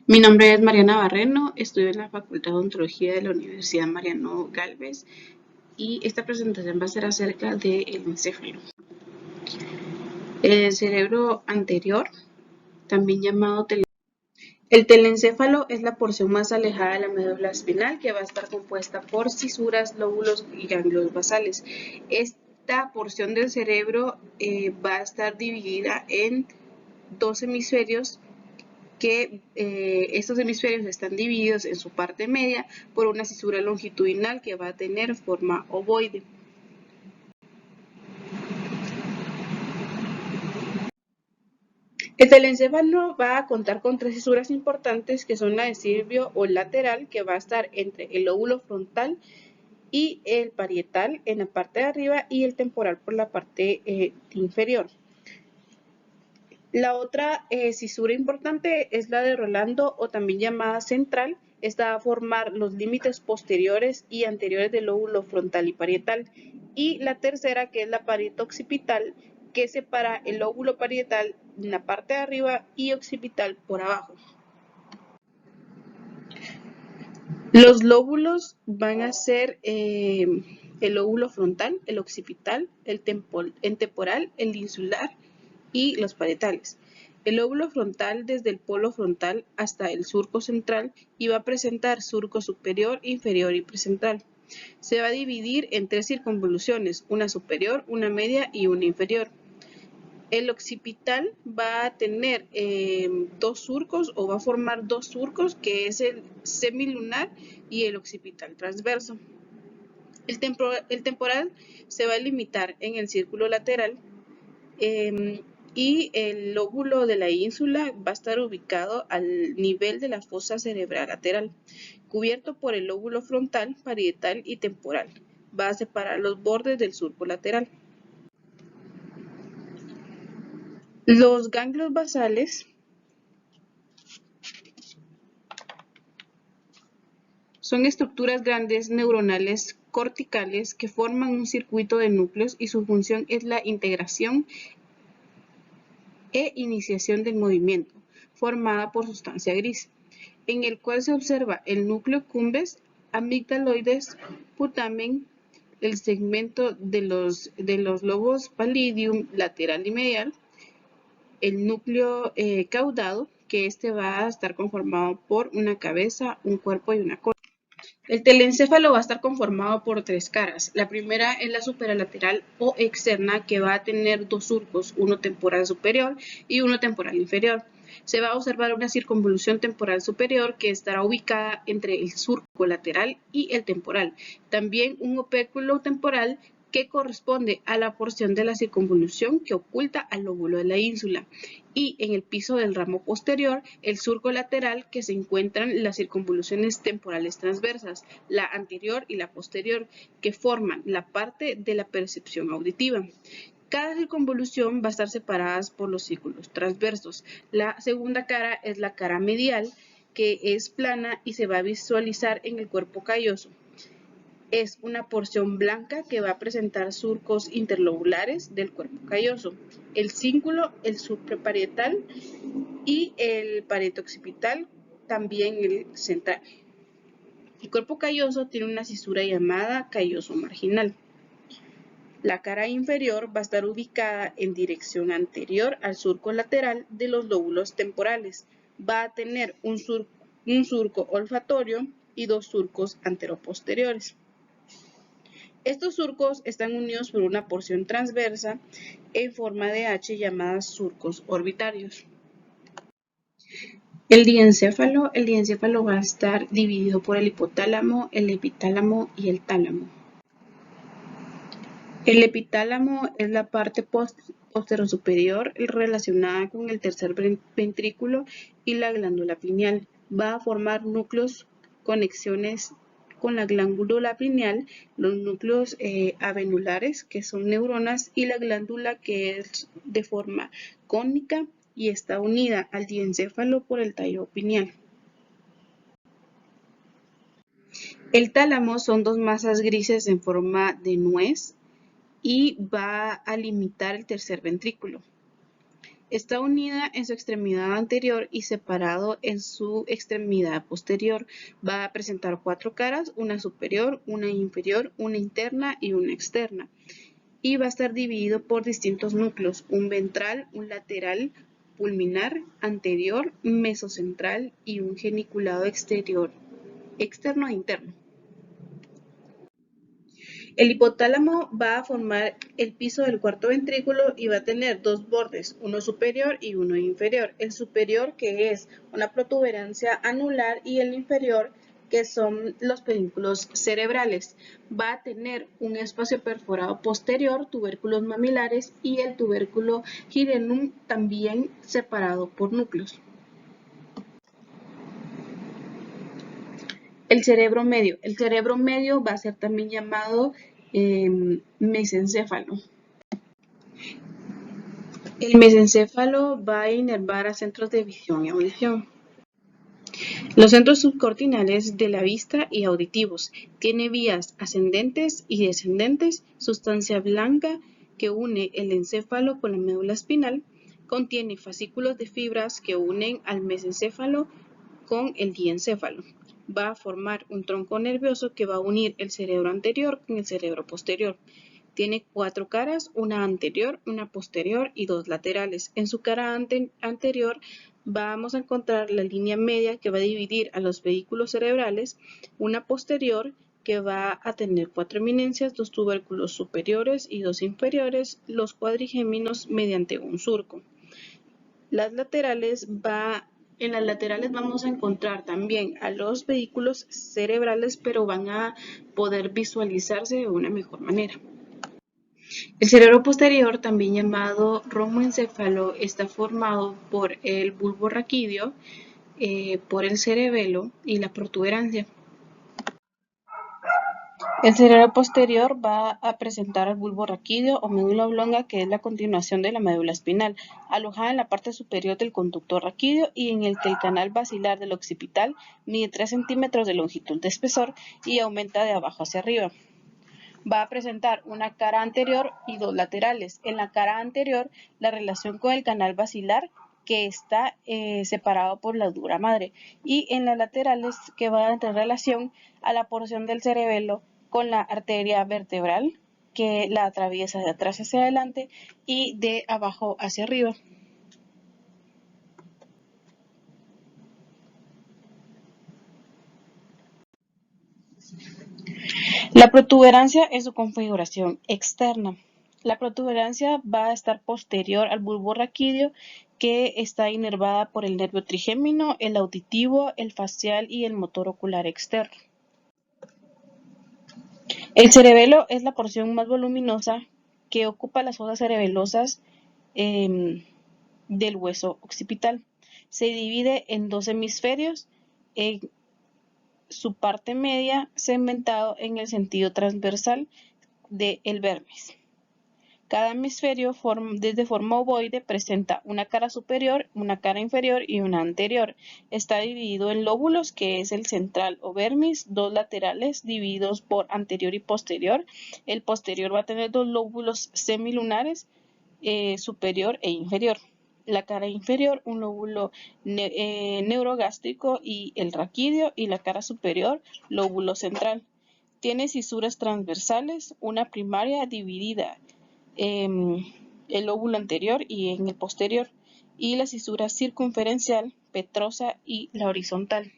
Mi nombre es Mariana Barreno, estudio en la Facultad de Odontología de la Universidad Mariano Galvez y esta presentación va a ser acerca del encéfalo. El cerebro anterior, también llamado el telencéfalo, es la porción más alejada de la médula espinal que va a estar compuesta por cisuras, lóbulos y ganglios basales. Esta porción del cerebro va a estar dividida en dos hemisferios que estos hemisferios están divididos en su parte media por una cisura longitudinal que va a tener forma ovoide. El telencéfalo va a contar con tres cisuras importantes que son la de Sylvio o lateral, que va a estar entre el lóbulo frontal y el parietal en la parte de arriba y el temporal por la parte inferior. La otra cisura importante es la de Rolando o también llamada central. Esta va a formar los límites posteriores y anteriores del lóbulo frontal y parietal. Y la tercera, que es la pared occipital, que separa el lóbulo parietal en la parte de arriba y occipital por abajo. Los lóbulos van a ser el lóbulo frontal, el occipital, el temporal, el insular y los parietales. El lóbulo frontal desde el polo frontal hasta el surco central y va a presentar surco superior, inferior y precentral. Se va a dividir en tres circunvoluciones, una superior, una media y una inferior. El occipital va a tener dos surcos o va a formar dos surcos, que es el semilunar y el occipital transverso. El temporal se va a limitar en el círculo lateral y el lóbulo de la ínsula va a estar ubicado al nivel de la fosa cerebral lateral, cubierto por el lóbulo frontal, parietal y temporal. Va a separar los bordes del surco lateral. Los ganglios basales son estructuras grandes neuronales corticales que forman un circuito de núcleos y su función es la integración e iniciación del movimiento, formada por sustancia gris, en el cual se observa el núcleo cumbens, amigdaloides, putamen, el segmento de los lobos pallidum lateral y medial, el núcleo caudado, que este va a estar conformado por una cabeza, un cuerpo y una cola. El telencéfalo va a estar conformado por tres caras. La primera es la superalateral o externa, que va a tener dos surcos, uno temporal superior y uno temporal inferior. Se va a observar una circunvolución temporal superior que estará ubicada entre el surco lateral y el temporal. También un opéculo temporal que corresponde a la porción de la circunvolución que oculta al lóbulo de la ínsula. Y en el piso del ramo posterior, el surco lateral, que se encuentran las circunvoluciones temporales transversas, la anterior y la posterior, que forman la parte de la percepción auditiva. Cada circunvolución va a estar separada por los círculos transversos. La segunda cara es la cara medial, que es plana y se va a visualizar en el cuerpo calloso. Es una porción blanca que va a presentar surcos interlobulares del cuerpo calloso, el cíngulo, el supraparietal y el parieto occipital, también el central. El cuerpo calloso tiene una cisura llamada calloso marginal. La cara inferior va a estar ubicada en dirección anterior al surco lateral de los lóbulos temporales. Va a tener un surco olfatorio y dos surcos anteroposteriores. Estos surcos están unidos por una porción transversa en forma de H llamadas surcos orbitarios. El diencéfalo va a estar dividido por el hipotálamo, el epitálamo y el tálamo. El epitálamo es la parte posterosuperior relacionada con el tercer ventrículo y la glándula pineal. Va a formar núcleos, conexiones con la glándula pineal, los núcleos avenulares, que son neuronas, y la glándula, que es de forma cónica y está unida al diencéfalo por el tallo pineal. El tálamo son dos masas grises en forma de nuez y va a limitar el tercer ventrículo. Está unida en su extremidad anterior y separado en su extremidad posterior. Va a presentar 4 caras, una superior, una inferior, una interna y una externa. Y va a estar dividido por distintos núcleos, un ventral, un lateral, pulminar, anterior, mesocentral y un geniculado exterior, externo e interno. El hipotálamo va a formar el piso del cuarto ventrículo y va a tener dos bordes, uno superior y uno inferior. El superior, que es una protuberancia anular, y el inferior, que son los pedúnculos cerebrales. Va a tener un espacio perforado posterior, tubérculos mamilares, y el tubérculo girenum también separado por núcleos. El cerebro medio. El cerebro medio va a ser también llamado mesencéfalo. El mesencéfalo va a inervar a centros de visión y audición. Los centros subcorticales de la vista y auditivos. Tiene vías ascendentes y descendentes, sustancia blanca que une el encéfalo con la médula espinal. Contiene fascículos de fibras que unen al mesencéfalo con el diencéfalo. Va a formar un tronco nervioso que va a unir el cerebro anterior con el cerebro posterior. Tiene 4 caras, una anterior, una posterior y 2 laterales. En su cara anterior vamos a encontrar la línea media que va a dividir a los vehículos cerebrales, una posterior que va a tener 4 eminencias, 2 tubérculos superiores y 2 inferiores, los cuadrigéminos mediante un surco. En las laterales vamos a encontrar también a los vehículos cerebrales, pero van a poder visualizarse de una mejor manera. El cerebro posterior, también llamado romoencéfalo, está formado por el bulbo raquídeo, por el cerebelo y la protuberancia. El cerebro posterior va a presentar el bulbo raquídeo o médula oblonga, que es la continuación de la médula espinal, alojada en la parte superior del conducto raquídeo y en el que el canal basilar del occipital mide 3 centímetros de longitud de espesor y aumenta de abajo hacia arriba. Va a presentar una cara anterior y 2 laterales. En la cara anterior, la relación con el canal basilar, que está separado por la dura madre, y en las laterales, que va a tener relación a la porción del cerebelo con la arteria vertebral, que la atraviesa de atrás hacia adelante y de abajo hacia arriba. La protuberancia es su configuración externa. La protuberancia va a estar posterior al bulbo raquídeo, que está inervada por el nervio trigémino, el auditivo, el facial y el motor ocular externo. El cerebelo es la porción más voluminosa que ocupa las fosas cerebelosas del hueso occipital. Se divide en 2 hemisferios, en su parte media segmentado en el sentido transversal del vermis. Cada hemisferio de forma ovoide presenta una cara superior, una cara inferior y una anterior. Está dividido en lóbulos, que es el central o vermis, 2 laterales divididos por anterior y posterior. El posterior va a tener 2 lóbulos semilunares, superior e inferior. La cara inferior, un lóbulo neurogástrico y el raquídeo, y la cara superior, lóbulo central. Tiene cisuras transversales, una primaria dividida el lóbulo anterior y en el posterior, y la cisura circunferencial, petrosa y la horizontal.